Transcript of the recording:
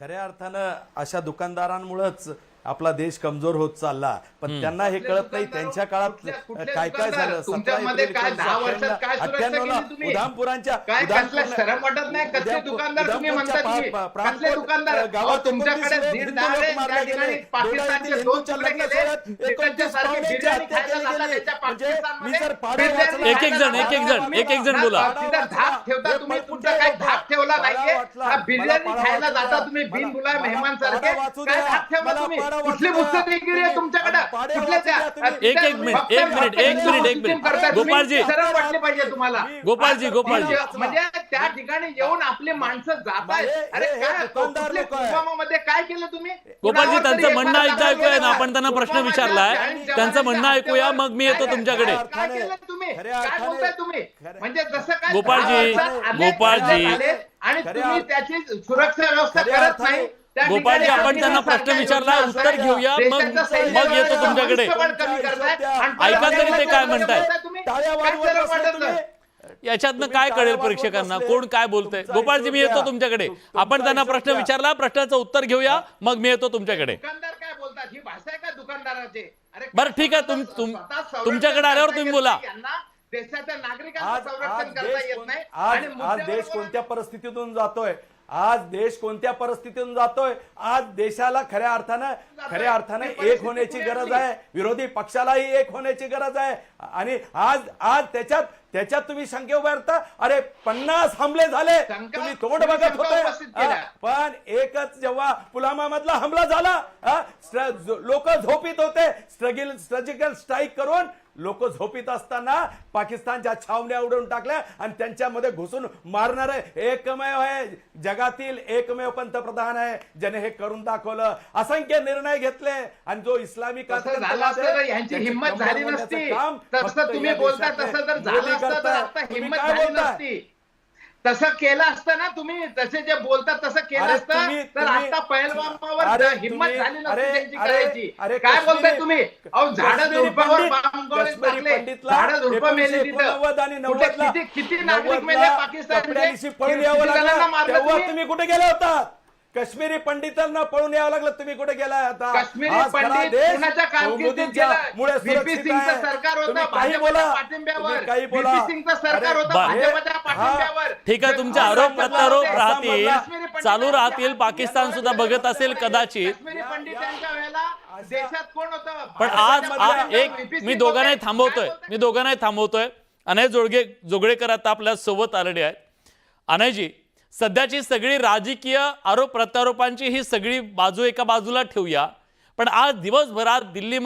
खऱ्या अर्थानं अशा दुकानदारांमुळेच आपला देश कमजोर होत चालला, पण त्यांना हे कळत नाही त्यांच्या काळात काय काय झालं. तुमच्यामध्ये काय 10 वर्षात काय सुरक्षा केली तुम्ही? उधामपुरांच्या काय कसला शरम वाटत नाही? कसले दुकानदार तुम्ही म्हणता तुम्ही? कसले दुकानदार? अहो, तुमच्याकडे दीड दहा त्या ठिकाणी पाकिस्तानचे 2 तुकडे केले. तिकडच्या सारखी बिर्याणी खायला जातात त्याच्या पाकिस्तानमध्ये. एक एक जण बोला. तिथं धाक ठेवता तुम्ही, तुमचा काय धाक ठेवला नाहीये? बिर्याणी खायला जाता तुम्ही बिनबुलाय मेहमान सारखे. काय धाक ठेवला तुम्ही? कुठली पुस्तकगिरी आहे तुमच्याकडे? कुठल्या त्या एक मिनिट गोपाळजी, शरम वाटली पाहिजे तुम्हाला. गोपाळजी म्हणजे त्या ठिकाणी येऊन आपले माणसं जात आहेत. अरे काय पुलवामामध्ये काय केलं तुम्ही? गोपाळजी, त्यांचं म्हणणं ऐकूया ना, आपण त्यांना प्रश्न विचारलाय, त्यांचं म्हणणं ऐकूया, मग मी येतो तुमच्याकडे. काय केलं तुम्ही? काय बोलताय तुम्ही? म्हणजे जसं काय गोपाळजी आणि तुम्ही त्याची सुरक्षा व्यवस्था करत नाही. गोपाळजी, आपण त्यांना प्रश्न विचारला, उत्तर घेऊया, मग येतो तुमच्याकडे. ऐका तरी ते काय म्हणताय, याच्यातनं काय कळेल प्रेक्षकांना, कोण काय बोलतंय. गोपाळजी, मी येतो तुमच्याकडे. आपण त्यांना प्रश्न विचारला, प्रश्नाचं उत्तर घेऊया, मग मी येतो तुमच्याकडे. दुकानदार काय बोलतात? ही भाषा आहे का दुकानदाराची? बरं, ठीक आहे, तुमच्याकडे आल्यावर तुम्ही बोला. देशाच्या नागरिकांचं संरक्षण करता येत नाही. आज देश कोणत्या परिस्थितीतून जातोय, आज देश कोणत्या परिस्थितीतून जातोय. आज देशाला खऱ्या अर्थानं एक होण्याची गरज आहे. विरोधी पक्षालाही एक होण्याची गरज आहे. आणि आज त्याच्यात तुम्ही शंका उभारता. अरे 50 हमले झाले, तुम्ही तोंड बघत होते, पण एकच जेव्हा पुलवामा मधला हमला झाला, लोक झोपीत होते. सर्जिकल स्ट्राईक करून लोक झोपीत असताना पाकिस्तानच्या छावण्या उडवून टाकल्या आणि त्यांच्यामध्ये घुसून मारणार एकमेव आहे, जगातील एकमेव पंतप्रधान आहे ज्याने हे करून दाखवलं. असंख्य निर्णय घेतले आणि जो इस्लामी यांची हिंमत झाली नसती. तसं तुम्ही बोलता, तसं जर झालं असतं तर आता हिंमत झाली नसती. तसं केलं असतं ना तुम्ही, तसे जे बोलतात तसं केलं असतं तर आता पहिलवानावर हिंमत झाली नसती त्यांची करायची. काय बोलताय तुम्ही? अहो, झाडं झुडपावर बांबगोळे टाकले, झाडं झुडपं मेली तिथं. किती नागरिक मेले पाकिस्तानचे? तुम्ही कुठे गेला होता? काश्मीरी पंडितांना पळून यावं लागलं, तुम्ही कुठे गेला होता? काश्मीरी पंडित कुणाच्या कारकिर्दीत गेला? व्हीपी सिंगचं सरकार होतं भाजपच्या पाठिंब्यावर. व्हीपी सिंगचं सरकार होतं भाजपच्या पाठिंब्यावर. ठीक आहे, तुमचे आरोप प्रत्यारोप राहतील, चालू राहतील. पाकिस्तान सुद्धा बघत असेल कदाचित. काश्मीरी पंडितांच्या वेळेला देशात कोण होतं? पण आज मी दोघांनाही थांबवतोय. अनय जोगळेकर आता आपल्या सोबत आलेले आहेत. अनयजी, सध्याची सगळी राजकीय आरोप प्रत्यारोपांची ही सगळी बाजू एका बाजूला ठेवूया, पण आज दिवसभरात दिल्लीमध्ये